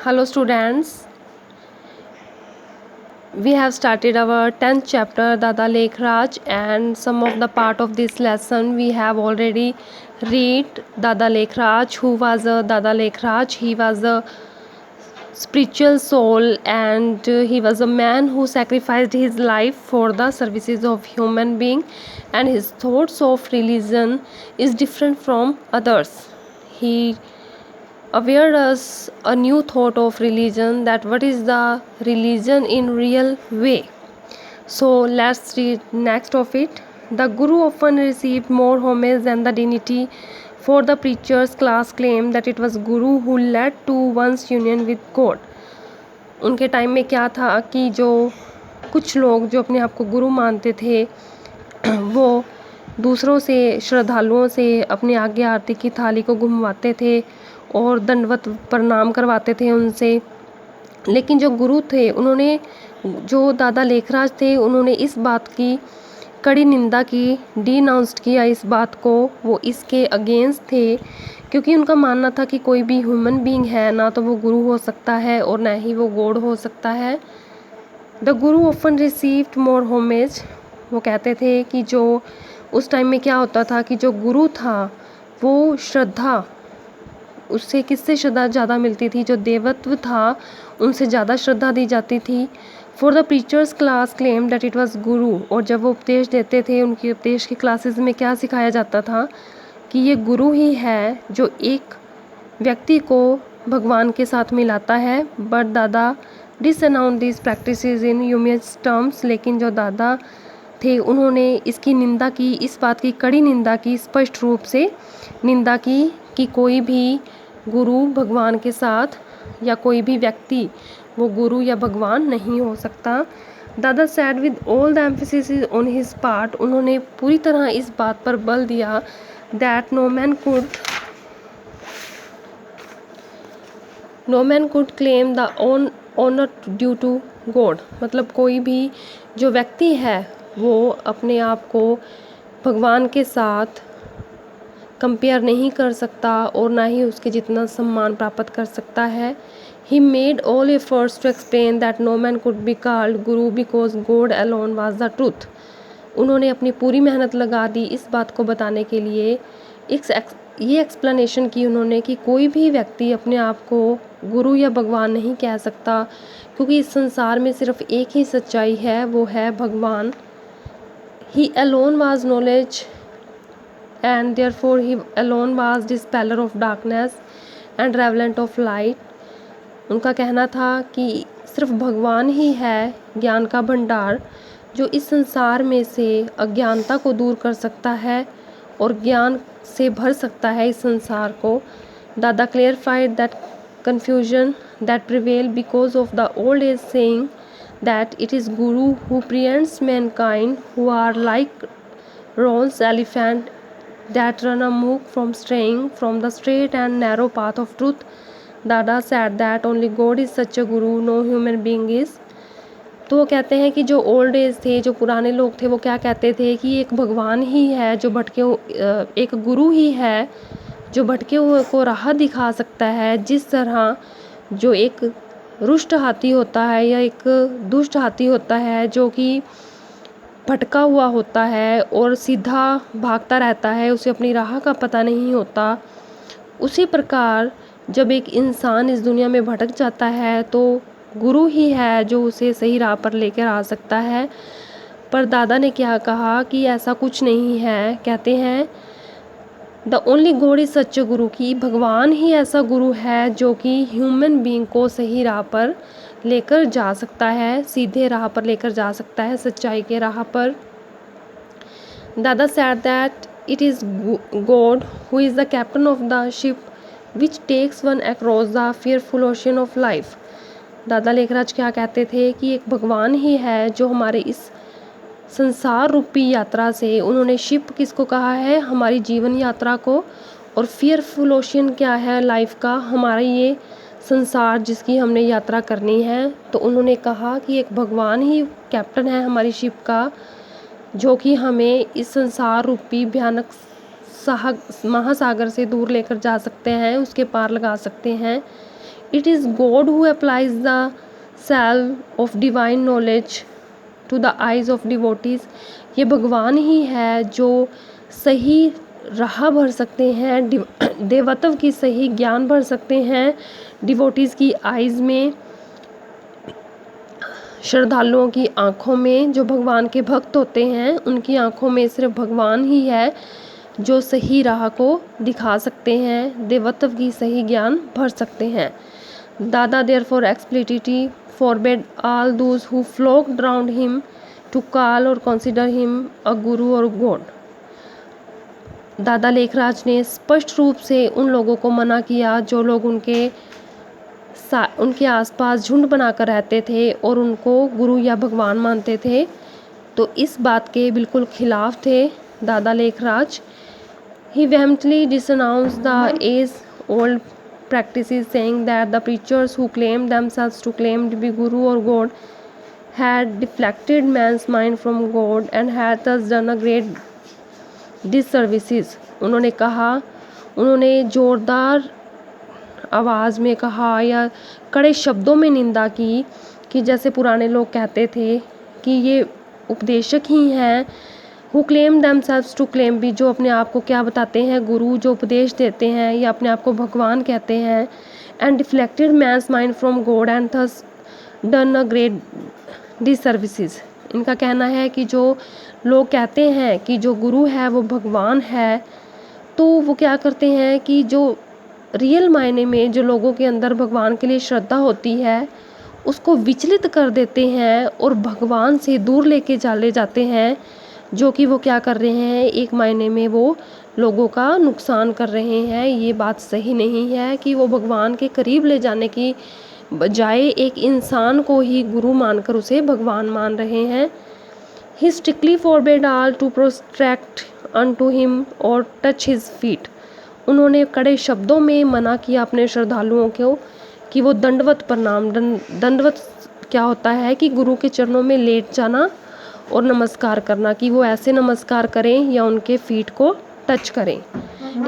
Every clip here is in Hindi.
Hello students, we have started our 10th chapter Dada Lekhraj, and some of the part of this lesson we have already read Dada Lekhraj. Who was Dada Lekhraj? He was a spiritual soul, and he was a man who sacrificed his life for the services of human being, and his thoughts of religion is different from others. He aware us a new thought of religion, that what is the religion in real way. So let's read next of it. The Guru often received more homage than the divinity, for the preacher's class claimed that it was Guru who led to one's union with God. उनके टाइम में क्या था कि जो कुछ लोग जो अपने आप को गुरु मानते थे वो दूसरों से, श्रद्धालुओं से अपनी आगे आरती की थाली को घुमवाते थे और दंडवत प्रणाम करवाते थे उनसे। लेकिन जो गुरु थे, उन्होंने, जो दादा लेखराज थे, उन्होंने इस बात की कड़ी निंदा की, डिनाउंस्ड किया इस बात को, वो इसके अगेंस्ट थे, क्योंकि उनका मानना था कि कोई भी ह्यूमन बीइंग है ना तो वो गुरु हो सकता है और ना ही वो गॉड हो सकता है। The Guru often received more homage, वो कहते थे कि जो उस टाइम में क्या होता था कि जो गुरु था वो श्रद्धा, उससे किससे श्रद्धा ज़्यादा मिलती थी, जो देवत्व था उनसे ज़्यादा श्रद्धा दी जाती थी। For the preachers class claim that it was गुरु, और जब वो उपदेश देते थे, उनकी उपदेश की क्लासेस में क्या सिखाया जाता था कि ये गुरु ही है जो एक व्यक्ति को भगवान के साथ मिलाता है। But Dada denounce this practices in humus terms, लेकिन जो दादा थे उन्होंने इसकी निंदा की, इस बात की कड़ी निंदा की, स्पष्ट रूप से निंदा की कि कोई भी गुरु भगवान के साथ या कोई भी व्यक्ति वो गुरु या भगवान नहीं हो सकता। Dada said with all the emphasis on his part, उन्होंने पूरी तरह इस बात पर बल दिया that no man could claim the honour due to God, मतलब कोई भी जो व्यक्ति है वो अपने आप को भगवान के साथ कंपेयर नहीं कर सकता और ना ही उसके जितना सम्मान प्राप्त कर सकता है। He made all efforts to explain that no man could be called Guru because God alone was the truth. उन्होंने अपनी पूरी मेहनत लगा दी इस बात को बताने के लिए, ये एक्सप्लेनेशन की उन्होंने कि कोई भी व्यक्ति अपने आप को गुरु या भगवान नहीं कह सकता, क्योंकि इस संसार में सिर्फ एक ही सच्चाई है, वो है भगवान। He alone was knowledge and therefore he alone was dispeller of darkness and revelant of light. उनका कहना था कि सिर्फ भगवान ही है ज्ञान का भंडार, जो इस संसार में से अज्ञानता को दूर कर सकता है और ज्ञान से भर सकता है इस संसार को। दादा clarified that confusion that prevail because of the old age saying that it is Guru who preempts mankind, who are like Ron's elephant that run amok from straying from the straight and narrow path of truth. Dada said that only God is such a Guru, no human being is. तो वो कहते हैं कि जो ओल्ड एज थे, जो पुराने लोग थे, वो क्या कहते थे कि एक भगवान ही है जो भटके, एक गुरु ही है जो भटके हुए को राह दिखा सकता है, जिस तरह जो एक रुष्ट हाथी होता है या एक दुष्ट हाथी होता है जो कि भटका हुआ होता है और सीधा भागता रहता है, उसे अपनी राह का पता नहीं होता। उसी प्रकार जब एक इंसान इस दुनिया में भटक जाता है तो गुरु ही है जो उसे सही राह पर लेकर आ सकता है। पर दादा ने क्या कहा कि ऐसा कुछ नहीं है। कहते हैं the only God is such गुरु, की भगवान ही ऐसा गुरु है जो कि ह्यूमन बीइंग को सही राह पर लेकर जा सकता है, सीधे राह पर लेकर जा सकता है, सच्चाई के राह पर। Dada said that it is God who is the captain of the ship which takes one across the fearful ocean of life. Dada Lekhraj क्या कहते थे कि एक भगवान ही है जो हमारे इस संसार रूपी यात्रा से, उन्होंने शिप किसको कहा है, हमारी जीवन यात्रा को, और फियरफुल ओशन क्या है लाइफ का, हमारा ये संसार जिसकी हमने यात्रा करनी है। तो उन्होंने कहा कि एक भगवान ही कैप्टन है हमारी शिप का, जो कि हमें इस संसार रूपी भयानक महासागर से दूर लेकर जा सकते हैं, उसके पार लगा सकते हैं। It is God who applies the salve of divine knowledge to the eyes of devotees. ये भगवान ही है जो सही राह भर सकते हैं, देवत्व की सही ज्ञान भर सकते हैं डिवोटीज़ की आइज़ में, श्रद्धालुओं की आँखों में। जो भगवान के भक्त होते हैं उनकी आँखों में सिर्फ भगवान ही है जो सही राह को दिखा सकते हैं, देवत्व की सही ज्ञान भर सकते हैं। दादा therefore explicitly forbade all those who flocked round him to call or consider him a guru or god. दादा लेखराज ने स्पष्ट रूप से उन लोगों को मना किया जो लोग उनके आसपास झुंड बनाकर रहते थे और उनको गुरु या भगवान मानते थे, तो इस बात के बिल्कुल खिलाफ थे दादा Lekhraj. He vehemently disannounced the age-old practices, saying that the preachers who claimed themselves to claim to be guru or god had deflected man's mind from God and had thus done a great disservices. उन्होंने जोरदार आवाज़ में कहा या कड़े शब्दों में निंदा की कि जैसे पुराने लोग कहते थे कि ये उपदेशक ही हैं, who claim themselves to claim भी, जो अपने आप को क्या बताते हैं, गुरु, जो उपदेश देते हैं या अपने आप को भगवान कहते हैं, and deflected man's mind from God and thus done a great disservices. इनका कहना है कि जो लोग कहते हैं कि जो गुरु है वो भगवान है, तो वो क्या करते हैं कि जो रियल मायने में जो लोगों के अंदर भगवान के लिए श्रद्धा होती है उसको विचलित कर देते हैं और भगवान से दूर लेके चले जाते हैं, जो कि वो क्या कर रहे हैं, एक मायने में वो लोगों का नुकसान कर रहे हैं। ये बात सही नहीं है कि वो भगवान के करीब ले जाने की बजाय एक इंसान को ही गुरु मानकर उसे भगवान मान रहे हैं। He strictly forbade all to prostrate unto him or touch his feet. उन्होंने कड़े शब्दों में मना किया अपने श्रद्धालुओं को कि वो दंडवत प्रणाम, दंडवत क्या होता है कि गुरु के चरणों में लेट जाना और नमस्कार करना, कि वो ऐसे नमस्कार करें या उनके फीट को टच करें।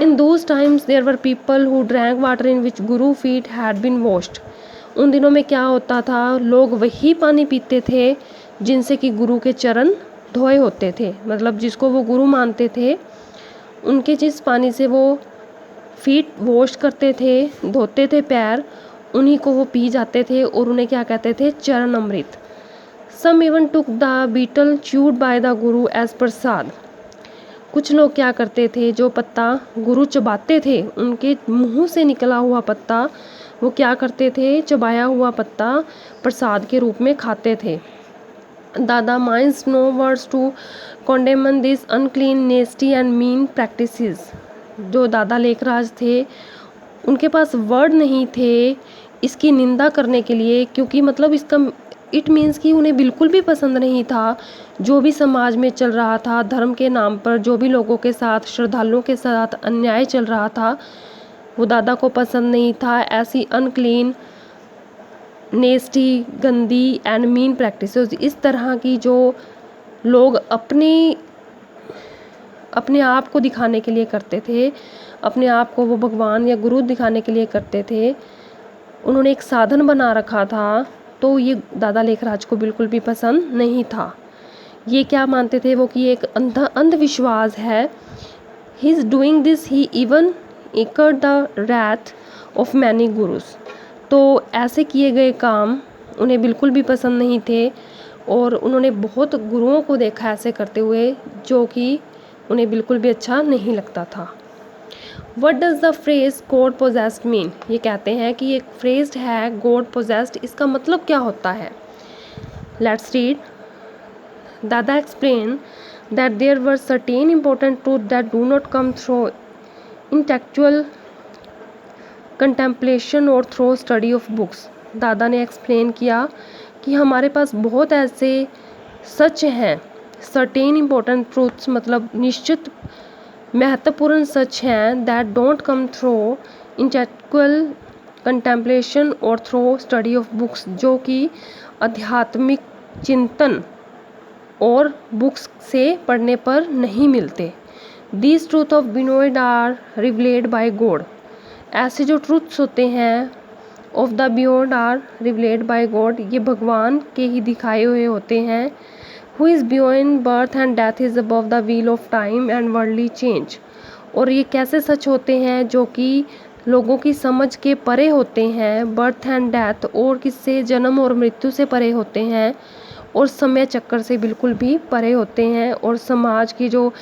In those times there were people who drank water in which guru feet had been washed. उन दिनों में क्या होता था, लोग वही पानी पीते थे जिनसे कि गुरु के चरण धोए होते थे, मतलब जिसको वो गुरु मानते थे उनके जिस पानी से वो फीट वॉश करते थे, धोते थे पैर, उन्हीं को वो पी जाते थे और उन्हें क्या कहते थे, चरण अमृत। Some even took the betel chewed by the guru as प्रसाद। कुछ लोग क्या करते थे, जो पत्ता गुरु चबाते थे उनके मुंह से निकला हुआ पत्ता वो क्या करते थे, चबाया हुआ पत्ता प्रसाद के रूप में खाते थे। दादा minds no words to condemn this unclean, nasty and mean practices। जो दादा लेखराज थे उनके पास वर्ड नहीं थे इसकी निंदा करने के लिए, क्योंकि मतलब इसका इट मीन्स कि उन्हें बिल्कुल भी पसंद नहीं था जो भी समाज में चल रहा था, धर्म के नाम पर जो भी लोगों के साथ, श्रद्धालुओं के साथ अन्याय चल रहा था, वो दादा को पसंद नहीं था। ऐसी अनक्लीन, नेस्टी, गंदी एंड मीन प्रैक्टिसेस, इस तरह की जो लोग अपने आप को दिखाने के लिए करते थे, अपने आप को वो भगवान या गुरु दिखाने के लिए करते थे, उन्होंने एक साधन बना रखा था, तो ये दादा लेखराज को बिल्कुल भी पसंद नहीं था। ये क्या मानते थे वो कि एक अंधविश्वास है। He is doing this he even incurred the wrath of many gurus. तो ऐसे किए गए काम उन्हें बिल्कुल भी पसंद नहीं थे और उन्होंने बहुत गुरुओं को देखा ऐसे करते हुए, जो कि उन्हें बिल्कुल भी अच्छा नहीं लगता था। What does the phrase God possessed mean? ये कहते हैं कि एक phrase है God possessed, इसका मतलब क्या होता है। Let's read. Dada explained that there were certain important truths that do not come through intellectual contemplation or through study of books. दादा ने एक्सप्लेन किया कि हमारे पास बहुत ऐसे सच हैं, certain important truths मतलब निश्चित महत्वपूर्ण सच हैं, that don't come through intellectual contemplation और थ्रू स्टडी ऑफ बुक्स, जो कि आध्यात्मिक चिंतन और बुक्स से पढ़ने पर नहीं मिलते। These truth of beyond are revealed by God. ऐसे जो ट्रूथ्स होते हैं of the beyond are revealed by God, ये भगवान के ही दिखाए हुए होते हैं। Who is beyond birth and death is above the wheel of time and worldly change, और ये कैसे सच होते हैं जो कि लोगों की समझ के परे होते हैं, बर्थ एंड डेथ, और किससे, जन्म और मृत्यु से परे होते हैं, और समय चक्कर से बिल्कुल भी परे होते हैं, और समाज की जो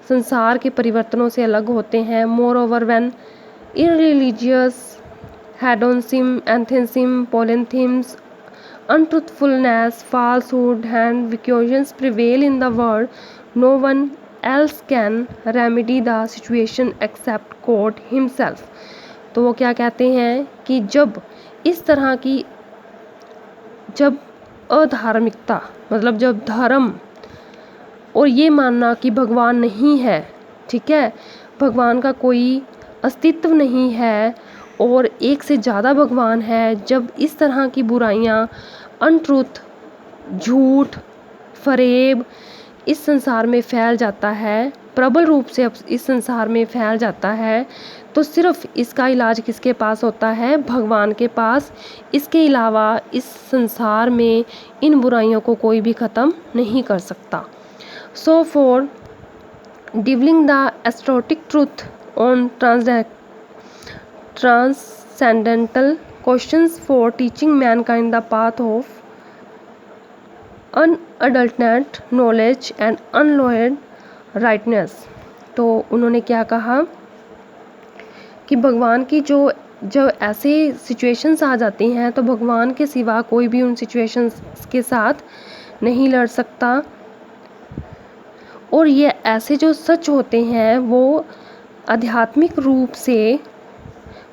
संसार के परिवर्तनों से अलग होते हैं। More over when irreligious hedonism, atheism, polytheism, untruthfulness, falsehood and violence prevail in the world, no one else can remedy the situation except God himself। तो वो क्या कहते हैं कि जब इस तरह की, जब अधार्मिकता, मतलब जब धर्म और ये मानना कि भगवान नहीं है, ठीक है, भगवान का कोई अस्तित्व नहीं है और एक से ज़्यादा भगवान है, जब इस तरह की बुराइयाँ, अनट्रूथ, झूठ, फरेब इस संसार में फैल जाता है, प्रबल रूप से अब इस संसार में फैल जाता है, तो सिर्फ इसका इलाज किसके पास होता है? भगवान के पास। इसके अलावा इस संसार में इन बुराइयों को कोई भी ख़त्म नहीं कर सकता। So for divulging the esoteric truth on transcendental questions, for teaching mankind the path of unadulterated knowledge and unalloyed rightness। तो उन्होंने क्या कहा कि भगवान की जो ऐसे सिचुएशंस आ जाती हैं तो भगवान के सिवा कोई भी उन सिचुएशंस के साथ नहीं लड़ सकता, और ये ऐसे जो सच होते हैं वो आध्यात्मिक रूप से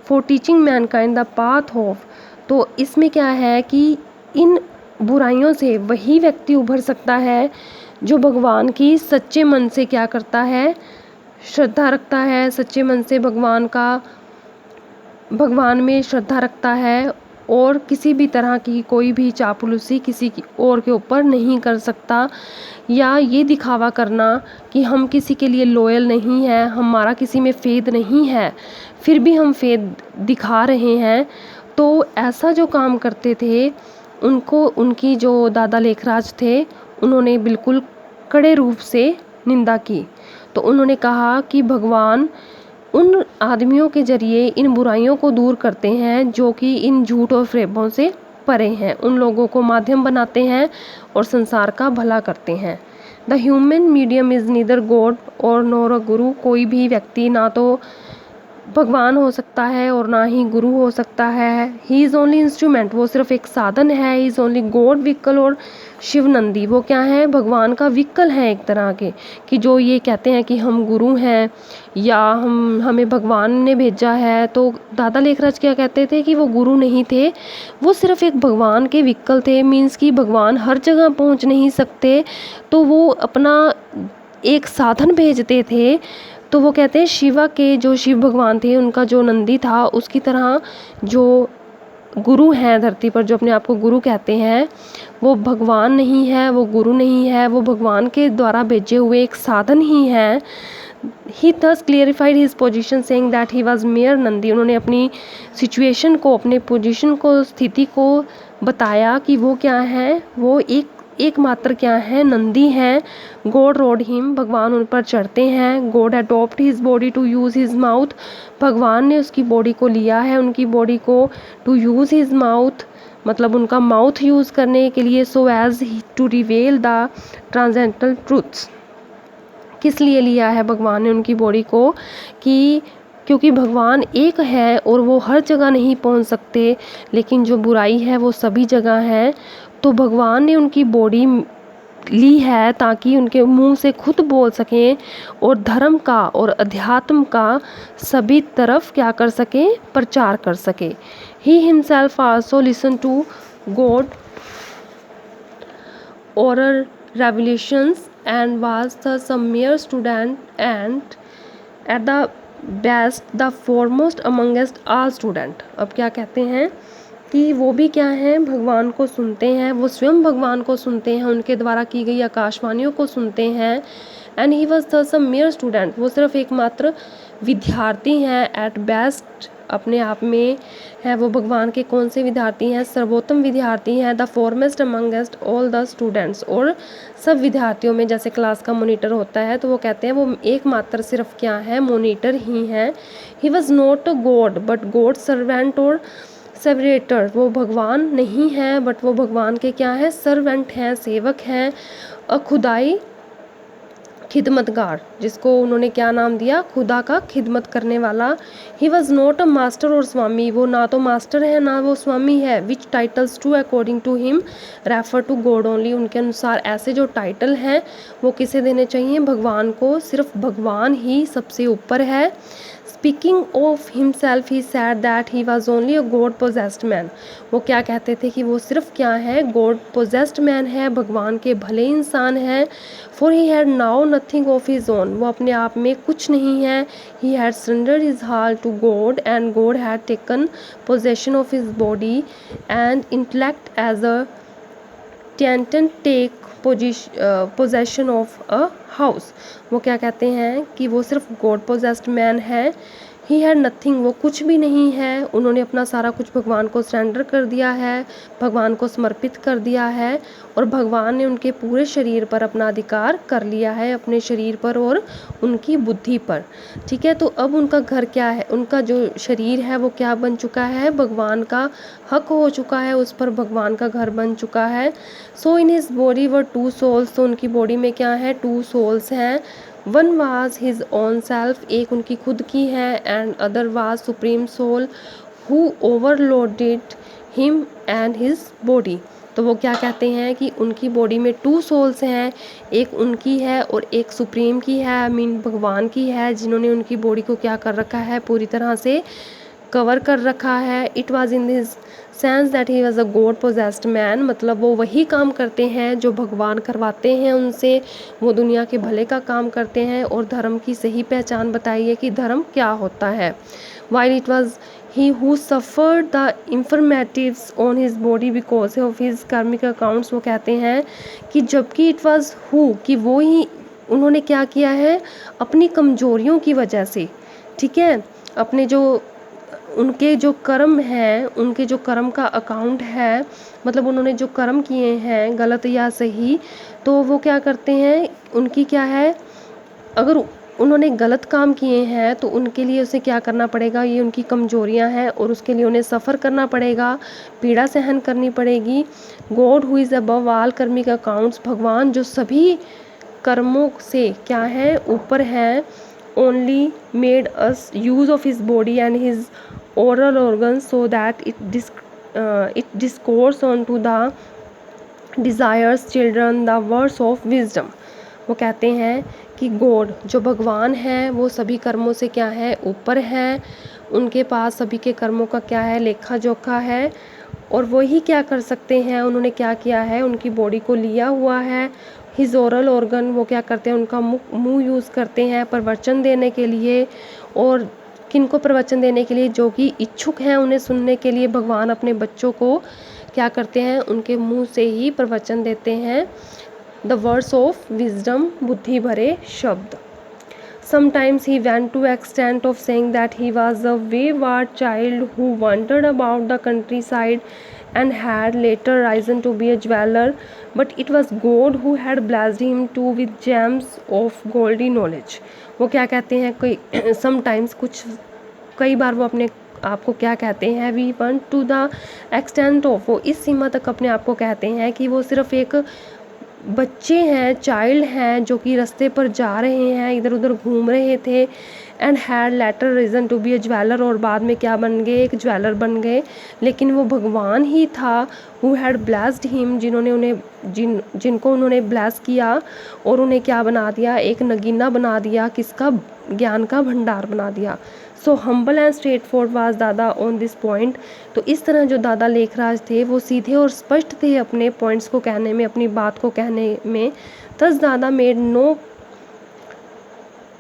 for teaching Mankind the path of, तो इसमें क्या है कि इन बुराइयों से वही व्यक्ति उभर सकता है जो भगवान की सच्चे मन से क्या करता है? श्रद्धा रखता है, सच्चे मन से भगवान में श्रद्धा रखता है, और किसी भी तरह की कोई भी चापलूसी किसी की और के ऊपर नहीं कर सकता, या ये दिखावा करना कि हम किसी के लिए लॉयल नहीं हैं, हमारा किसी में फेद नहीं है, फिर भी हम फेद दिखा रहे हैं। तो ऐसा जो काम करते थे उनको, उनकी जो दादा लेखराज थे, उन्होंने बिल्कुल कड़े रूप से निंदा की। तो उन्होंने कहा कि भगवान उन आदमियों के जरिए इन बुराइयों को दूर करते हैं जो कि इन झूठ और फरेबों से परे हैं, उन लोगों को माध्यम बनाते हैं और संसार का भला करते हैं। The human medium is neither God और नॉर अ गुरु, कोई भी व्यक्ति ना तो भगवान हो सकता है और ना ही गुरु हो सकता है। ही इज़ ओनली इंस्ट्रूमेंट, वो सिर्फ एक साधन है। He is only God vehicle, और शिव नंदी वो क्या है? भगवान का व्हीकल है एक तरह के, कि जो ये कहते हैं कि हम गुरु हैं या हमें भगवान ने भेजा है। तो दादा लेखराज क्या कहते थे कि वो गुरु नहीं थे, वो सिर्फ एक भगवान के व्हीकल थे। मीन्स कि भगवान हर जगह पहुंच नहीं सकते, तो वो अपना एक साधन भेजते थे। तो वो कहते हैं शिवा के जो शिव भगवान थे, उनका जो नंदी था, उसकी तरह जो गुरु हैं धरती पर, जो अपने आप को गुरु कहते हैं, वो भगवान नहीं है, वो गुरु नहीं है, वो भगवान के द्वारा भेजे हुए एक साधन ही है। ही thus clarified his position saying that he was mere Nandi. उन्होंने अपनी सिचुएशन को, अपने पोजीशन को, स्थिति को बताया कि वो क्या है, वो एकमात्र क्या है? नंदी हैं। गॉड रोड हिम, भगवान उन पर चढ़ते हैं। God adopt his body to use his mouth, भगवान ने उसकी बॉडी को लिया है, उनकी बॉडी को, टू यूज़ हिज माउथ मतलब उनका माउथ यूज़ करने के लिए, so as to reveal the transcendental truths. किस लिए लिया है भगवान ने उनकी बॉडी को? कि क्योंकि भगवान एक है और वो हर जगह नहीं पहुंच सकते, लेकिन जो बुराई है वो सभी जगह है। तो भगवान ने उनकी बॉडी ली है ताकि उनके मुंह से खुद बोल सकें और धर्म का और अध्यात्म का सभी तरफ क्या कर सके? प्रचार कर सके। He himself also listen to God oral revelations and was thus a mere student and at the best the foremost amongst all student। अब क्या कहते हैं कि वो भी क्या हैं? भगवान को सुनते हैं, वो स्वयं भगवान को सुनते हैं, उनके द्वारा की गई आकाशवाणियों को सुनते हैं। And he was thus a mayor student, वो सिर्फ एकमात्र विद्यार्थी हैं। एट बेस्ट अपने आप में है वो भगवान के कौन से विद्यार्थी हैं, सर्वोत्तम विद्यार्थी हैं, the foremost amongst all the students, और सब विद्यार्थियों में जैसे क्लास का मॉनिटर होता है तो वो कहते हैं वो एकमात्र सिर्फ क्या है, मॉनिटर ही हैं। He was not a God but God servant और सर्वेटर, वो भगवान नहीं है बट वो भगवान के क्या है, सर्वेंट हैं, सेवक हैं। अ खुदाई खिदमतगार, जिसको उन्होंने क्या नाम दिया, खुदा का खिदमत करने वाला। He was not a master और स्वामी, वो ना तो मास्टर है ना वो स्वामी है। Which titles to according to him refer to God only, उनके अनुसार ऐसे जो टाइटल हैं वो किसे देने चाहिए, भगवान को, सिर्फ भगवान ही सबसे ऊपर है। Speaking of himself he sad that he was only a God possessed man, वो क्या कहते थे कि वो सिर्फ क्या है, गॉड पोजेस्ड मैन है, भगवान के भले इंसान हैं। For he had now nothing of his own, वो अपने आप में कुछ नहीं है। He had surrendered his heart to God and God had taken possession of his body and intellect as a tenant take possession of a house, वो क्या कहते हैं कि वो सिर्फ गॉड पोजेस्ड मैन है। ही हैड नथिंग, वो कुछ भी नहीं है, उन्होंने अपना सारा कुछ भगवान को सरेंडर कर दिया है, भगवान को समर्पित कर दिया है, और भगवान ने उनके पूरे शरीर पर अपना अधिकार कर लिया है, अपने शरीर पर और उनकी बुद्धि पर। ठीक है, तो अब उनका घर क्या है, उनका जो शरीर है वो क्या बन चुका है, भगवान का हक हो चुका है, उस पर भगवान का घर बन चुका है। So in his body were two souls, तो उनकी बॉडी में क्या है, टू सोल्स हैं। One was his own self, एक उनकी खुद की है, and other was supreme soul who overloaded him and his body, तो वो क्या कहते हैं कि उनकी बॉडी में टू सोल्स हैं, एक उनकी है और एक सुप्रीम की है, मीन भगवान की है, जिन्होंने उनकी बॉडी को क्या कर रखा है, पूरी तरह से कवर कर रखा है। It was in this sense that he was a God possessed man, मतलब वो वही काम करते हैं जो भगवान करवाते हैं उनसे, वो दुनिया के भले का काम करते हैं और धर्म की सही पहचान बताइए कि धर्म क्या होता है। While it was he who suffered the infirmities on his body because of his karmic accounts, वो कहते हैं कि जबकि इट वॉज हु, कि वो ही उन्होंने क्या किया है, अपनी कमजोरियों की वजह से, ठीक है, अपने जो उनके जो कर्म हैं, उनके जो कर्म का अकाउंट है, मतलब उन्होंने जो कर्म किए हैं गलत या सही, तो वो क्या करते हैं, उनकी क्या है, अगर उन्होंने गलत काम किए हैं तो उनके लिए उसे क्या करना पड़ेगा, ये उनकी कमजोरियां हैं और उसके लिए उन्हें सफ़र करना पड़ेगा, पीड़ा सहन करनी पड़ेगी। God who is above all karmic accounts, भगवान जो सभी कर्मों से क्या है, ऊपर हैं। Only made us use of his body and his oral organs so that it discourse onto the desires children the words of wisdom, वो कहते हैं कि गॉड जो भगवान है वो सभी कर्मों से क्या है, ऊपर है, उनके पास सभी के कर्मों का क्या है, लेखा जोखा है, और वही क्या कर सकते हैं, उन्होंने क्या किया है, उनकी बॉडी को लिया हुआ है। हिज ओरल ऑर्गन, वो क्या करते हैं, उनका मुंह यूज़ करते हैं प्रवचन देने के लिए, और किनको प्रवचन देने के लिए, जो कि इच्छुक हैं उन्हें सुनने के लिए, भगवान अपने बच्चों को क्या करते हैं, उनके मुंह से ही प्रवचन देते हैं, द वर्ड्स ऑफ विजडम, बुद्धि भरे शब्द। Sometimes he went to extent of saying that he was a wayward child who wandered about the countryside and had later risen to be a jeweler, but it was God who had blessed him too with gems of golden knowledge. वो क्या कहते हैं, कोई sometimes कुछ कई बार वो अपने आपको क्या कहते हैं, we went to the extent of, वो इस सीमा तक अपने आप को कहते हैं कि वो सिर्फ एक बच्चे हैं, चाइल्ड हैं, जो कि रास्ते पर जा रहे हैं, इधर उधर घूम रहे थे, and had later reason to be a jeweller, और बाद में क्या बन गए, एक ज्वेलर बन गए। लेकिन वो भगवान ही था हु हैड ब्लेस्ड हिम, जिन्होंने उन्हें जिनको उन्होंने ब्लेस किया और उन्हें क्या बना दिया, एक नगीना बना दिया, किसका, ज्ञान का भंडार बना दिया। So humble and straight forward was दादा ऑन दिस पॉइंट, तो इस तरह जो दादा लेखराज थे वो सीधे और स्पष्ट थे अपने पॉइंट्स को कहने में, अपनी बात को कहने में। तस दादा मेड नो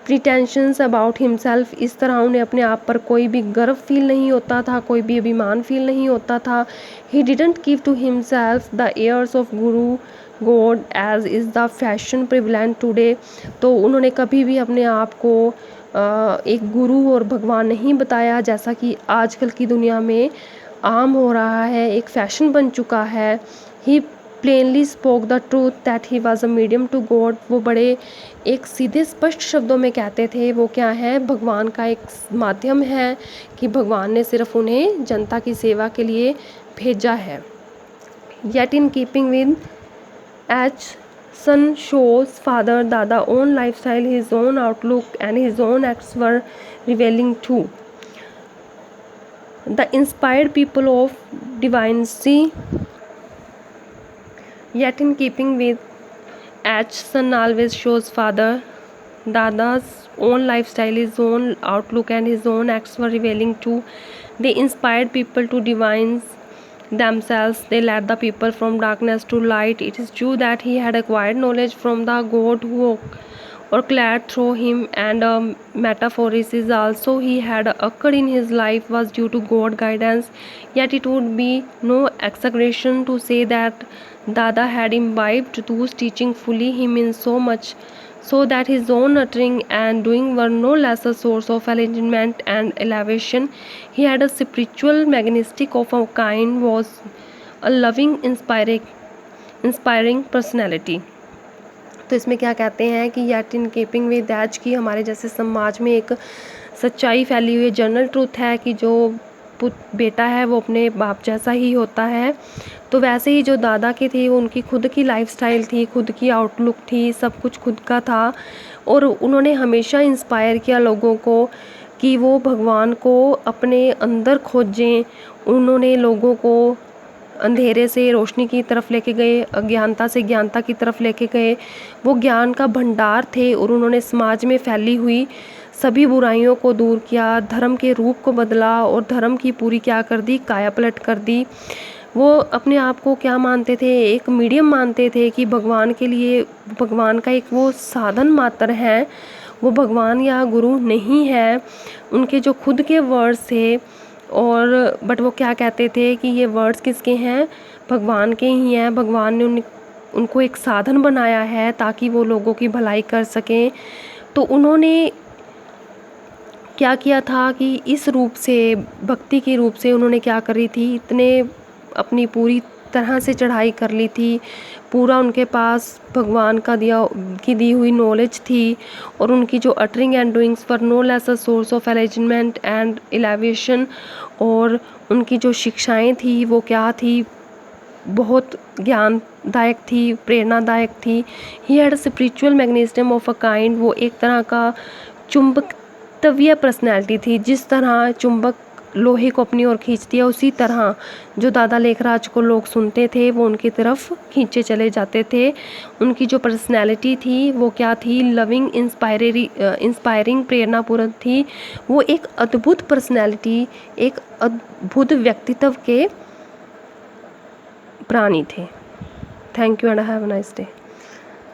प्रिटेंशंस अबाउट हिमसेल्फ, इस तरह उन्हें अपने आप पर कोई भी गर्व फील नहीं होता था, कोई भी अभिमान फील नहीं होता था। He didn't give to himself the airs of guru God as is the fashion prevalent today, तो उन्होंने कभी भी अपने आप को एक गुरु और भगवान नहीं बताया, जैसा कि आजकल की दुनिया में आम हो रहा है, एक फैशन बन चुका है। He plainly spoke the truth that he was a medium to God. वो बड़े एक सीधे स्पष्ट शब्दों में कहते थे वो क्या है, भगवान का एक माध्यम है, कि भगवान ने सिर्फ उन्हें जनता की सेवा के लिए भेजा है। Yet in keeping with H son shows father Dada own lifestyle, his own outlook and his own acts were revealing too. The inspired people of divinity, yet in keeping with H, son always shows father Dada's own lifestyle, his own outlook and his own acts were revealing too. They inspired people to divines themselves. They led the people from darkness to light. It is true that he had acquired knowledge from the God who oracled through him, and metaphoresis also he had occurred in his life was due to God guidance. Yet it would be no exaggeration to say that Dada had imbibed those teaching fully him in so much so that his own uttering and doing were no less a source of enlightenment and elevation. He had a spiritual magnetic of a kind, was a loving inspiring personality. तो इसमें क्या कहते हैं कि yet in keeping with age की हमारे जैसे समाज में एक सच्चाई फैली हुई जनरल ट्रूथ है कि जो बेटा है वो अपने बाप जैसा ही होता है। तो वैसे ही जो दादा की थी उनकी खुद की लाइफस्टाइल थी, खुद की आउटलुक थी, सब कुछ खुद का था, और उन्होंने हमेशा इंस्पायर किया लोगों को कि वो भगवान को अपने अंदर खोजें। उन्होंने लोगों को अंधेरे से रोशनी की तरफ लेके गए, अज्ञानता से ज्ञानता की तरफ लेके गए। वो ज्ञान का भंडार थे और उन्होंने समाज में फैली हुई सभी बुराइयों को दूर किया, धर्म के रूप को बदला और धर्म की पूरी क्या कर दी, काया पलट कर दी। वो अपने आप को क्या मानते थे, एक मीडियम मानते थे कि भगवान के लिए भगवान का एक वो साधन मात्र है, वो भगवान या गुरु नहीं है। उनके जो खुद के वर्ड्स थे और बट वो क्या कहते थे कि ये वर्ड्स किसके हैं, भगवान के ही हैं। भगवान ने उनको एक साधन बनाया है ताकि वो लोगों की भलाई कर सकें। तो उन्होंने क्या किया था कि इस रूप से, भक्ति के रूप से उन्होंने क्या करी थी, इतने अपनी पूरी तरह से चढ़ाई कर ली थी, पूरा उनके पास भगवान का दी हुई नॉलेज थी, और उनकी जो uttering and doings for no less a source of enlightenment and elevation, और उनकी जो शिक्षाएं थी वो क्या थी, बहुत ज्ञानदायक थी, प्रेरणादायक थी। He had spiritual magnetism of a kind, वो एक तरह का चुंबकत्वीय पर्सनैलिटी थी। जिस तरह चुंबक लोहे को अपनी ओर खींचती है, उसी तरह जो दादा लेखराज को लोग सुनते थे वो उनकी तरफ खींचे चले जाते थे। उनकी जो पर्सनैलिटी थी वो क्या थी, लविंग, इंस्पायरिंग, प्रेरणापूर्ण थी। वो एक अद्भुत पर्सनैलिटी, एक अद्भुत व्यक्तित्व के प्राणी थे। Thank you and have a nice day.